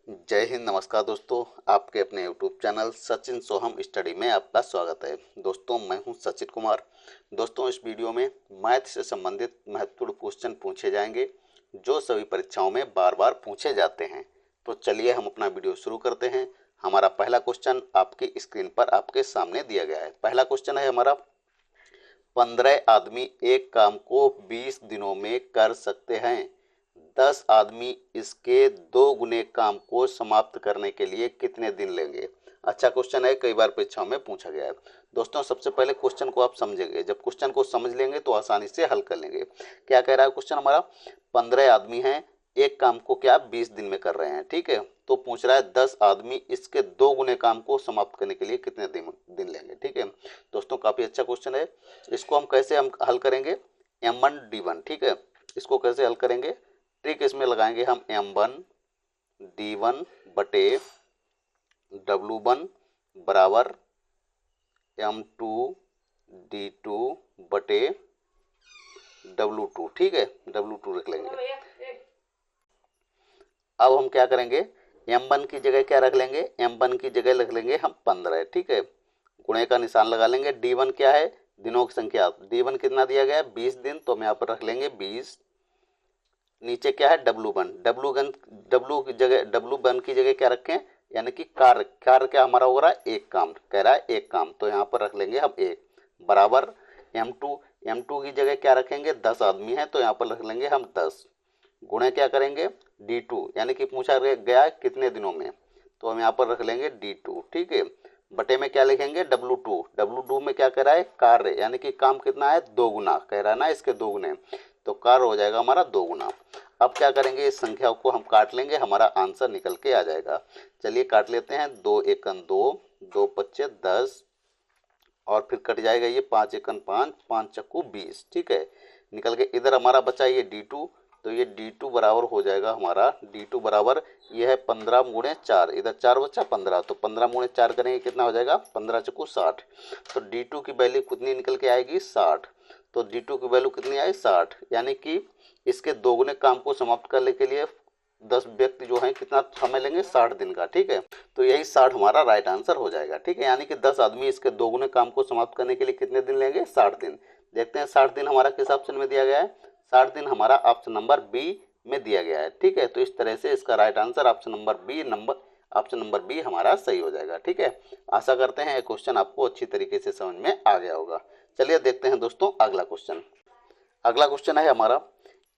जय हिंद। नमस्कार दोस्तों, आपके अपने YouTube चैनल सचिन सोहम स्टडी में आपका स्वागत है। दोस्तों, मैं हूं सचिन कुमार। दोस्तों, इस वीडियो में मैथ से संबंधित महत्वपूर्ण क्वेश्चन पूछे जाएंगे जो सभी परीक्षाओं में बार बार पूछे जाते हैं। तो चलिए हम अपना वीडियो शुरू करते हैं। हमारा पहला क्वेश्चन आपकी स्क्रीन पर आपके सामने दिया गया है। पहला क्वेश्चन है हमारा, 15 आदमी एक काम को 20 दिनों में कर सकते हैं। 10 आदमी इसके 2 गुने काम को समाप्त करने के लिए कितने दिन लेंगे। अच्छा क्वेश्चन है, कई बार परीक्षाओं में पूछा गया है। दोस्तों, सबसे पहले क्वेश्चन को आप समझेंगे, जब क्वेश्चन को समझ लेंगे तो आसानी से हल कर लेंगे। क्या कह रहा है क्वेश्चन हमारा, 15 आदमी हैं, एक काम को क्या 20 दिन में कर रहे हैं। ठीक है, तो पूछ रहा है 10 आदमी इसके 2 गुने काम को समाप्त करने के लिए कितने दिन लेंगे। ठीक है दोस्तों, काफी अच्छा क्वेश्चन है। इसको हम कैसे हल करेंगे, M1D1। ठीक है, इसको कैसे हल करेंगे, ट्रिक इसमें लगाएंगे हम, M1D1 बटे W1 बराबर M2D2 बटे W2। ठीक है, W2 रख लेंगे। अब हम क्या करेंगे, M1 की जगह क्या रख लेंगे, M1 की जगह रख लेंगे हम 15। ठीक है, गुणे का निशान लगा लेंगे। D1 क्या है, दिनों की संख्या। D1 कितना दिया गया है, 20 दिन, तो हम यहाँ पर रख लेंगे 20। नीचे क्या है, W1। W1 की जगह क्या रखें, यानी कि कार्य क्या हमारा हो रहा है, एक काम कह रहा है, एक काम, तो यहाँ पर रख लेंगे हम एक बराबर M2 की जगह क्या रखेंगे, 10 आदमी है, तो यहाँ पर रख लेंगे हम 10 गुणे क्या करेंगे D2, यानी कि पूछा गया है कितने दिनों में, तो हम यहाँ पर रख लेंगे D2। ठीक है, बटे में क्या लिखेंगे, W2 में क्या कह रहा है, कार्य, यानी कि काम कितना है, 2 गुना कह रहा है ना, इसके 2 गुने, तो कार्य हो जाएगा हमारा 2 गुना। अब क्या करेंगे, इस संख्या को हम काट लेंगे, हमारा आंसर निकल के आ जाएगा। चलिए काट लेते हैं, 2 एकन 2, 2 पच्चे 10, और फिर कट जाएगा ये 5 एकन 5, 5 चक्कू 20। ठीक है, निकल के इधर हमारा बचा ये D2, तो ये D2 बराबर हो जाएगा हमारा, D2 बराबर ये है 15 गुणे 4, इधर 4 बचा 15, तो 15 गुणे 4 करेंगे कितना हो जाएगा, 15 चक्कू 60। तो D2 की वैल्यू कितनी निकल के आएगी, 60। तो D2 की वैल्यू कितनी आई, 60, यानी कि इसके 2 गुने काम को समाप्त करने के लिए 10 व्यक्ति जो हैं कितना समय लेंगे, 60 दिन का। ठीक है, तो यही 60 हमारा राइट आंसर हो जाएगा। ठीक है, यानी कि 10 आदमी इसके 2 गुने काम को समाप्त करने के लिए कितने दिन लेंगे, 60 दिन। देखते हैं 60 दिन हमारा किस ऑप्शन में दिया गया है, 60 दिन हमारा ऑप्शन नंबर बी में दिया गया है। ठीक है, तो इस तरह से इसका right answer option number B हमारा सही हो जाएगा। ठीक है, आशा करते हैं ये क्वेश्चन आपको अच्छी तरीके से समझ में आ गया होगा। चलिए देखते हैं दोस्तों अगला क्वेश्चन। अगला क्वेश्चन है हमारा,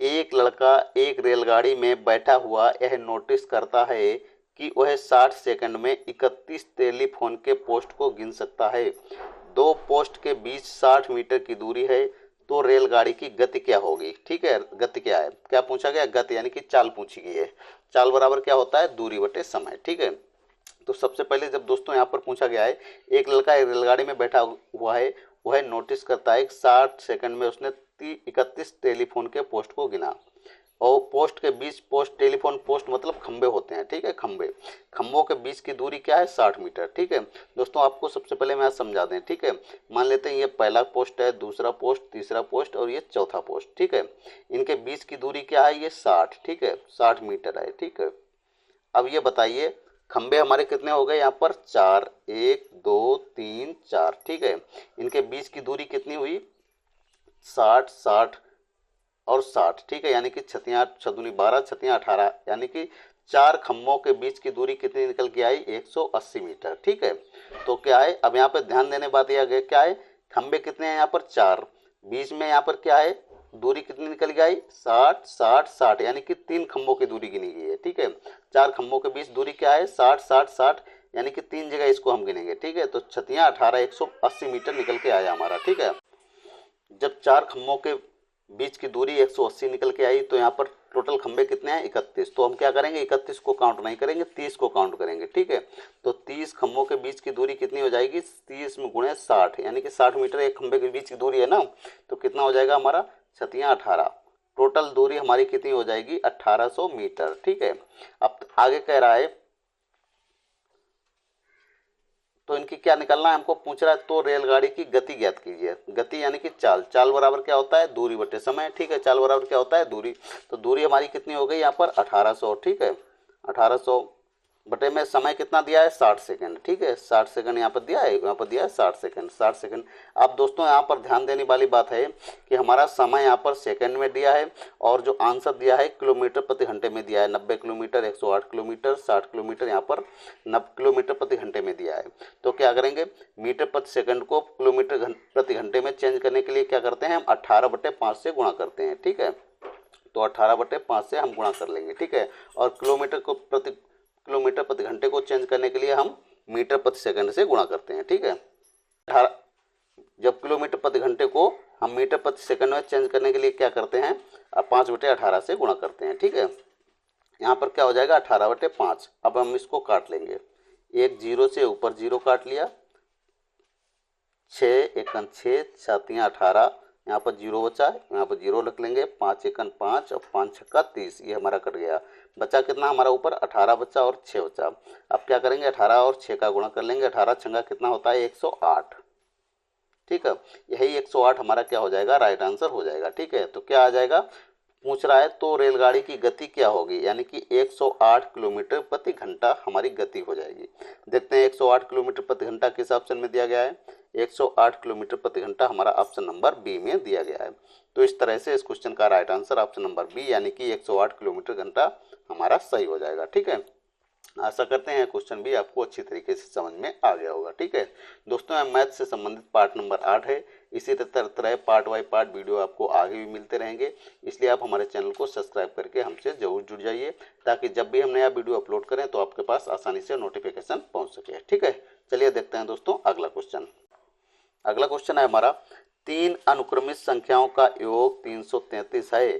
एक लड़का एक रेलगाड़ी में बैठा हुआ यह नोटिस करता है कि वह 60 सेकंड में 31 टेलीफोन के पोस्ट को गिन सकता है। 2 पोस्ट के बीच 60 मीटर की दूरी है, तो रेलगाड़ी की गति क्या होगी। ठीक है, गति क्या है, क्या पूछा गया, गति, यानी कि चाल पूछी गई है। चाल बराबर क्या होता है, दूरी बटे समय। ठीक है, तो सबसे पहले जब दोस्तों यहाँ पर पूछा गया है, एक लड़का एक रेलगाड़ी में बैठा हुआ है, वह नोटिस करता है 60 सेकंड में उसने 31 टेलीफोन के पोस्ट को गिना, और पोस्ट के बीच, पोस्ट टेलीफोन पोस्ट मतलब खंबे होते हैं। ठीक है, खंबों के बीच की दूरी क्या है, 60 मीटर। ठीक है दोस्तों, आपको सबसे पहले मैं समझा दें। ठीक है, मान लेते हैं ये पहला पोस्ट है, दूसरा पोस्ट, तीसरा पोस्ट और ये चौथा पोस्ट। ठीक है, इनके बीच की दूरी क्या है, ये 60। ठीक है, 60 मीटर है। ठीक है, अब ये बताइए खंबे हमारे कितने हो गए, यहाँ पर 4, 1 2 3 4। ठीक है, इनके बीच की दूरी कितनी हुई, 60, 60 और 60। ठीक है, यानी कि 12 छतियाँ 18, यानी कि 4 खंभों के बीच की दूरी कितनी निकल के आई, 180 मीटर। ठीक है, तो क्या है, अब यहाँ पे ध्यान देने बात यह गया, क्या है, खंबे कितने हैं यहाँ पर 4, बीच में यहाँ पर क्या है, दूरी कितनी निकल गई, 60 60 60, यानी कि 3 खंभों की दूरी गिनी गई है। ठीक है, 4 खंभों के बीच दूरी क्या है, 60 60 60, यानी कि 3 जगह इसको हम गिनेंगे। ठीक है, तो छतियाँ 18, 180 मीटर निकल के आया हमारा। ठीक है, जब 4 खंभों के बीच की दूरी 180 निकल के आई, तो यहाँ पर टोटल खंबे कितने हैं, 31। तो हम क्या करेंगे, 31 को काउंट नहीं करेंगे, 30 को काउंट करेंगे। ठीक है, तो 30 खंभों के बीच की दूरी कितनी हो जाएगी, 30 में गुणे 60, यानी कि 60 मीटर एक खंबे के बीच की दूरी है ना, तो कितना हो जाएगा हमारा, छतियाँ 18, टोटल दूरी हमारी कितनी हो जाएगी, 1800 मीटर। ठीक है, अब आगे कह रहा है, तो इनकी क्या निकलना है, हमको पूछ रहा है, तो रेलगाड़ी की गति ज्ञात कीजिए। गति यानी कि चाल, चाल बराबर क्या होता है, दूरी बटे समय। ठीक है, चाल बराबर क्या होता है, दूरी, तो दूरी हमारी कितनी हो गई यहाँ पर 1800। ठीक है, 1800 बटे में समय कितना दिया है 60 सेकंड, ठीक है 60 सेकंड यहाँ पर दिया है, यहाँ पर दिया है 60 सेकंड 60 सेकंड। अब दोस्तों यहाँ पर ध्यान देने वाली बात है कि हमारा समय यहाँ पर सेकंड में दिया है और जो आंसर दिया है किलोमीटर प्रति घंटे में दिया है, 90 किलोमीटर 108 किलोमीटर 60 किलोमीटर यहाँ पर 90 किलोमीटर प्रति घंटे में दिया है। तो क्या करेंगे, मीटर प्रति सेकंड को किलोमीटर प्रति घंटे में चेंज करने के लिए क्या करते हैं हम 18/5 से गुणा करते हैं, ठीक है। तो 18/5 से हम गुणा कर लेंगे, ठीक है। और किलोमीटर प्रति घंटे को चेंज करने के लिए हम मीटर प्रति सेकंड से गुणा करते हैं, ठीक है। 18 जब किलोमीटर प्रति घंटे को हम मीटर प्रति सेकंड में चेंज करने के लिए क्या करते हैं 5/18 से गुणा करते हैं, ठीक है। यहाँ पर क्या हो जाएगा 18/5। अब हम इसको काट लेंगे, एक जीरो से ऊपर जीरो काट लिया, 6 एकन 6 7 18, यहाँ पर जीरो बचा, यहाँ पर जीरो रख लेंगे, 5 एकन 5 और 5 छक्का 30, ये हमारा कट गया। बचा कितना हमारा ऊपर 18 बचा और 6 बचा। अब क्या करेंगे 18 और 6 का गुणा कर लेंगे, 18 छंगा कितना होता है 108, ठीक है। यही 108 हमारा क्या हो जाएगा राइट आंसर हो जाएगा, ठीक है। तो क्या आ जाएगा पूछ रहा है तो रेलगाड़ी की गति क्या होगी, यानी कि 108 किलोमीटर प्रति घंटा हमारी गति हो जाएगी। देखते हैं 108 किलोमीटर प्रति घंटा किस ऑप्शन में दिया गया है। 108 किलोमीटर प्रति घंटा हमारा ऑप्शन नंबर बी में दिया गया है। तो इस तरह से इस क्वेश्चन का right answer option number B यानी कि 108 किलोमीटर घंटा हमारा सही हो जाएगा, ठीक है। आशा करते हैं क्वेश्चन भी आपको अच्छी तरीके से समझ में आ गया होगा, ठीक है दोस्तों। मैथ से संबंधित पार्ट नंबर 8 है। इसी तरह पार्ट बाय पार्ट वीडियो आपको आगे भी मिलते रहेंगे, इसलिए आप हमारे चैनल को सब्सक्राइब करके हमसे जरूर जुड़ जाइए, ताकि जब भी हम नया वीडियो अपलोड करें तो आपके पास आसानी से नोटिफिकेशन पहुंच सके, ठीक है। चलिए देखते हैं दोस्तों अगला क्वेश्चन। अगला क्वेश्चन है हमारा 3 अनुक्रमित संख्याओं का योग 333 है,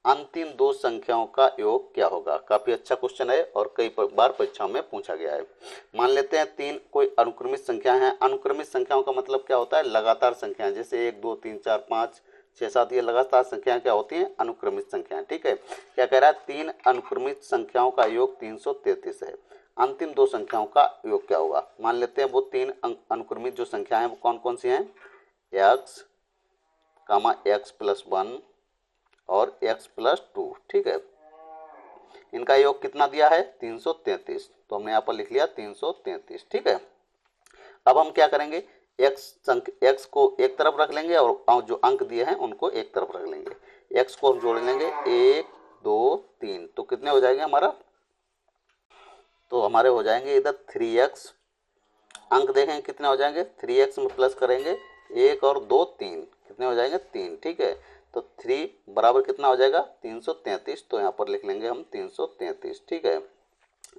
अंतिम 2 संख्याओं का योग क्या होगा। काफी अच्छा क्वेश्चन है और कई बार परीक्षाओं में पूछा गया है। मान लेते हैं 3 कोई अनुक्रमित संख्या है। अनुक्रमित संख्याओं का मतलब क्या होता है लगातार संख्याएं, जैसे 1 2 3 4 5 6 7 ये लगातार संख्याएं क्या होती हैं अनुक्रमित संख्याएं, ठीक है। क्या कह रहा है 3 अनुक्रमित संख्याओं का योग 333 है, अंतिम 2 संख्याओं का योग क्या होगा। मान लेते हैं वो 3 अनुक्रमित जो संख्याएं वो कौन कौन सी हैं, x, x+1 और x+2, ठीक है। इनका योग कितना दिया है 333, तो हमने यहाँ पर लिख लिया 333, ठीक है। अब हम क्या करेंगे x को एक तरफ रख लेंगे और जो अंक दिए हैं उनको एक तरफ रख लेंगे। x को हम जोड़ लेंगे 1 2 3, तो कितने हो जाएंगे हमारा, तो हमारे हो जाएंगे इधर 3x, अंक देखें कितने हो जाएंगे 3x में प्लस करेंगे 1 और 2 3, कितने हो जाएंगे 3, ठीक है। तो 3 बराबर कितना हो जाएगा 333, तो यहाँ पर लिख लेंगे हम 333, ठीक है।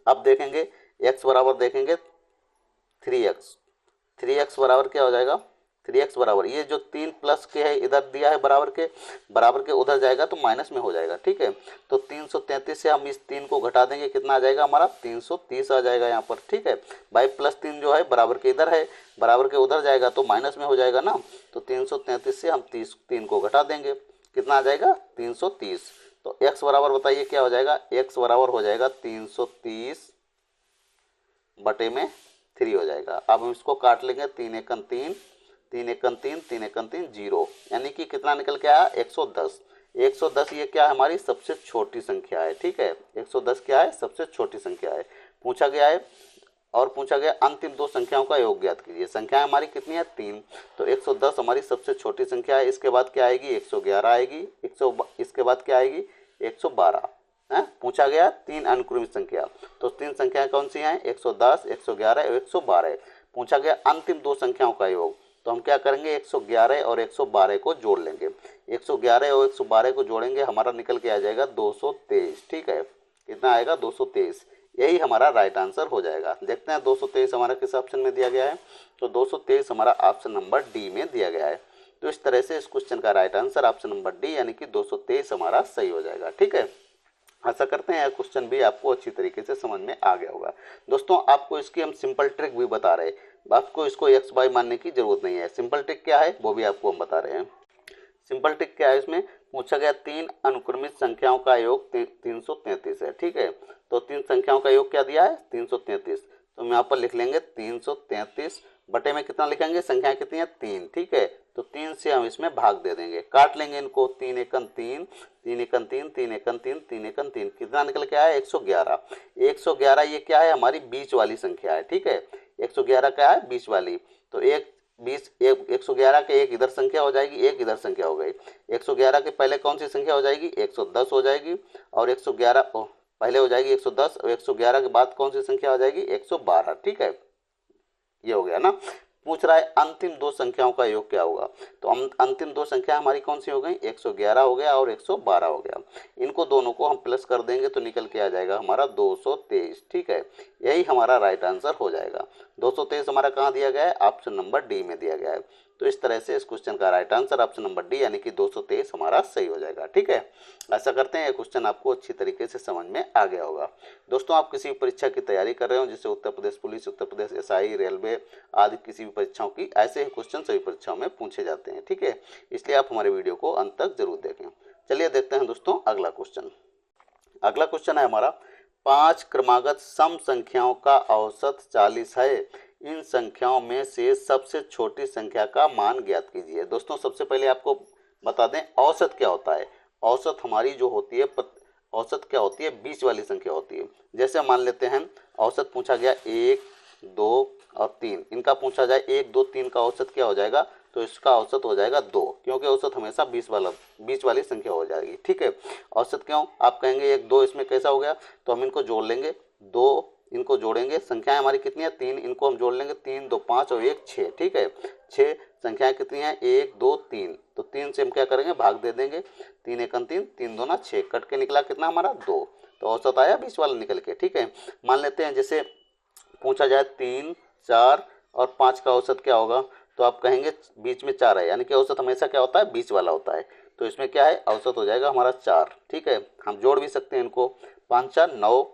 अब देखेंगे x बराबर देखेंगे 3x बराबर क्या हो जाएगा 3x बराबर ये जो 3 प्लस के है इधर दिया है बराबर के उधर जाएगा तो माइनस में हो जाएगा, ठीक है। तो 333 से हम इस 3 को घटा देंगे, कितना आ जाएगा हमारा 330 आ जाएगा यहाँ पर, ठीक है भाई। +3 जो है बराबर के इधर है, बराबर के उधर जाएगा तो माइनस में हो जाएगा ना, तो 333 से हम 3 को घटा देंगे, कितना आ जाएगा 330। तो x बराबर बताइए क्या हो जाएगा, x बराबर हो जाएगा 330 बटे में 3 हो जाएगा। अब हम इसको काट लेंगे, 3 एकन 3 3 एकन 3 3 एकन 3 0, यानी कि कितना निकल के आया 110। 110 ये क्या है हमारी सबसे छोटी संख्या है, ठीक है। 110 क्या है सबसे छोटी संख्या है। पूछा गया है और पूछा गया अंतिम 2 संख्याओं का योग ज्ञात कीजिए। संख्याएं हमारी कितनी है 3, तो 110 हमारी सबसे छोटी संख्या है। इसके बाद क्या आएगी 111 आएगी, इसके बाद क्या आएगी 112 है। पूछा गया 3 अनुक्रमित संख्या, तो 3 संख्याएं कौन सी हैं 110 111 और 112। पूछा गया अंतिम 2 संख्याओं का योग, तो हम क्या करेंगे 111 और 112 को जोड़ लेंगे। 111 और 112 को जोड़ेंगे हमारा निकल के आ जाएगा 223, ठीक है। कितना आएगा 223, यही हमारा राइट आंसर हो जाएगा। देखते हैं 223 हमारा किस ऑप्शन में दिया गया है, तो 223 हमारा ऑप्शन नंबर डी में दिया गया है। तो इस तरह से इस क्वेश्चन का right answer option number D यानी कि 223 हमारा सही हो जाएगा, ठीक है। आशा करते हैं यह क्वेश्चन भी आपको अच्छी तरीके से समझ में आ गया होगा। दोस्तों आपको इसकी हम सिंपल ट्रिक भी बता रहे हैं, आपको इसको x बाय मानने की जरूरत नहीं है। सिंपल ट्रिक क्या है वो भी आपको हम बता रहे हैं। सिंपल ट्रिक क्या है, इसमें पूछा गया 3 अनुक्रमित संख्याओं का योग 333 है, ठीक है। तो 3 संख्याओं का योग क्या दिया है 333, तो हम यहाँ पर लिख लेंगे 333 बटे में कितना लिखेंगे संख्या कितनी है 3, ठीक है। तो 3 से हम इसमें भाग दे देंगे, काट लेंगे इनको, 3 एकम 3, 3 एकम 3, 3 एकम 3, 3 एकम 3, कितना निकल के आया 111। 111 ये क्या है हमारी बीच वाली संख्या है, ठीक है। 111 क्या है बीच वाली, तो 111 के एक इधर संख्या हो जाएगी, एक इधर संख्या हो गई। 111 के पहले कौन सी संख्या हो जाएगी 110 हो जाएगी, और 111 पहले हो जाएगी 110, और 111 के बाद कौन सी संख्या हो जाएगी 112, ठीक है। ये हो गया ना। पूछ रहा है अंतिम दो संख्याओं का योग क्या होगा, तो अंतिम दो संख्या हमारी कौन सी हो गई 111 हो गया और 112 हो गया। इनको दोनों को हम प्लस कर देंगे तो निकल के आ जाएगा हमारा 223, ठीक है। यही हमारा राइट आंसर हो जाएगा। 223 हमारा कहाँ दिया गया है, ऑप्शन नंबर डी में दिया गया है। तो इस तरह से इस क्वेश्चन का right answer option number D यानी कि 223 हमारा सही हो जाएगा, ठीक है। ऐसा करते हैं, ये क्वेश्चन आपको अच्छी तरीके से समझ में आ गया होगा। दोस्तों आप किसी भी परीक्षा की तैयारी कर रहे हो, जैसे Uttar Pradesh police, Uttar Pradesh SI, railway आदि किसी भी परीक्षाओं की, ऐसे ही क्वेश्चन सभी परीक्षाओं में पूछे जाते हैं, ठीक है। इसलिए आप हमारे वीडियो को अंत तक जरूर देखें। चलिए देखते हैं दोस्तों अगला क्वेश्चन। अगला क्वेश्चन है हमारा 5 क्रमागत सम संख्याओं का औसत 40 है, इन संख्याओं में से सबसे छोटी संख्या का मान ज्ञात कीजिए। दोस्तों सबसे पहले आपको बता दें औसत क्या होता है। औसत हमारी जो होती है, औसत क्या होती है, बीच वाली संख्या होती है। जैसे मान लेते हैं औसत पूछा गया 1, 2 और 3, इनका पूछा जाए 1, 2, 3 का औसत क्या हो जाएगा, तो इसका औसत हो जाएगा 2, क्योंकि औसत हमेशा बीच वाली संख्या हो जाएगी, ठीक है। औसत क्यों, आप कहेंगे 1, 2 इसमें कैसा हो गया, तो हम इनको जोड़ लेंगे, 2 इनको जोड़ेंगे, संख्याएं हमारी कितनी है 3, इनको हम जोड़ लेंगे, 3, 2, 5 और 1, 6, ठीक है। 6 संख्याएं कितनी है 1, 2, 3, तो 3 से हम क्या करेंगे भाग दे देंगे, 3 एकम 3, 3 दूना 6, कट के निकला कितना हमारा 2, तो औसत आया बीच वाला निकल के, ठीक है। मान लेते हैं जैसे पूछा जाए 3, 4 और 5 का औसत क्या होगा, तो आप कहेंगे बीच में 4 है, यानी कि औसत हमेशा क्या होता है बीच वाला होता है, तो इसमें क्या है औसत हो जाएगा हमारा 4, ठीक है। हम जोड़ भी सकते हैं इनको, 5 4 9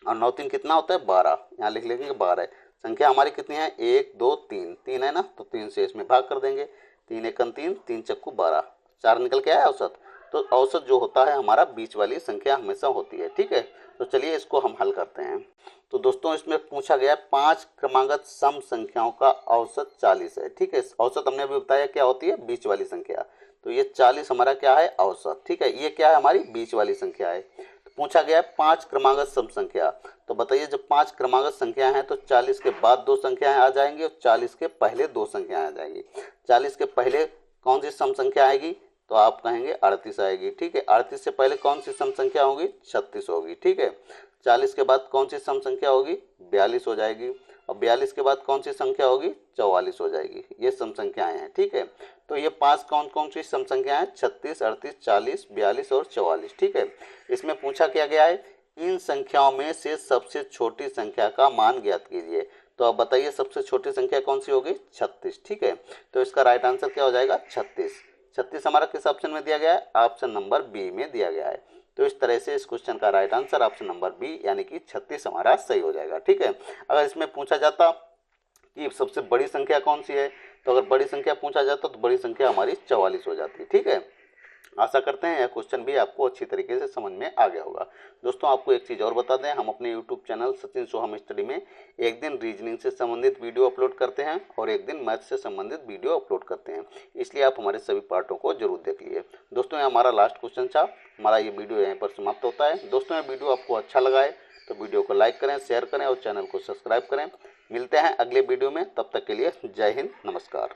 और 9 3 कितना होता है 12, यहाँ लिख लेंगे 12 है। संख्या हमारी कितनी है 1, 2, 3, 3 है ना, तो 3 से इसमें भाग कर देंगे, 3 एकम 3, 3 चक्कू 12, 4 निकल के आया औसत। तो औसत जो होता है हमारा बीच वाली संख्या हमेशा होती है, ठीक है। तो चलिए इसको हम हल करते हैं। तो दोस्तों इसमें पूछा गया 5 क्रमागत सम संख्याओं का औसत 40 है, ठीक है। औसत हमने अभी बताया क्या होती है बीच वाली संख्या, तो ये 40 हमारा क्या है औसत, ठीक है। ये क्या है हमारी बीच वाली संख्या है। तो पूछा गया 5 क्रमागत सम संख्या, तो बताइए जब 5 क्रमागत संख्या है तो 40 के बाद 2 संख्याएं आ जाएंगी और 40 के पहले 2 संख्याएं आ जाएंगी। 40 के पहले कौन सी सम संख्या आएगी, तो आप कहेंगे 38 आएगी, ठीक है। 38 से पहले कौन सी सम संख्या होगी 36 होगी, ठीक है। 40 के बाद कौन सी सम संख्या होगी 42 हो जाएगी, और 42 के बाद कौन सी संख्या होगी 44 हो जाएगी। ये सम संख्याएं हैं, ठीक है। तो ये 5 कौन कौन सी सम संख्याएं हैं 36, 38, 40, 42 और 44, ठीक है। इसमें पूछा क्या गया है इन संख्याओं में से सबसे छोटी संख्या का मान ज्ञात कीजिए। तो अब बताइए सबसे छोटी संख्या कौन सी होगी 36, ठीक है। तो इसका राइट आंसर क्या हो जाएगा 36। 36 हमारा किस ऑप्शन में दिया गया है, ऑप्शन नंबर बी में दिया गया है। तो इस तरह से इस क्वेश्चन का right answer option number B यानी कि 36 हमारा सही हो जाएगा, ठीक है। अगर इसमें पूछा जाता कि सबसे बड़ी संख्या कौन सी है, तो अगर बड़ी संख्या पूछा जाता तो बड़ी संख्या हमारी 44 हो जाती, ठीक है। आशा करते हैं यह क्वेश्चन भी आपको अच्छी तरीके से समझ में आ गया होगा। दोस्तों आपको एक चीज़ और बता दें, हम अपने YouTube चैनल सचिन सोहम स्टडी में एक दिन रीजनिंग से संबंधित वीडियो अपलोड करते हैं और एक दिन मैथ से संबंधित वीडियो अपलोड करते हैं, इसलिए आप हमारे सभी पार्टों को जरूर देख लीजिए। दोस्तों ये हमारा लास्ट क्वेश्चन था, हमारा ये वीडियो यहाँ पर समाप्त होता है। दोस्तों ये वीडियो आपको अच्छा लगा है तो वीडियो को लाइक करें, शेयर करें और चैनल को सब्सक्राइब करें। मिलते हैं अगले वीडियो में, तब तक के लिए जय हिंद, नमस्कार।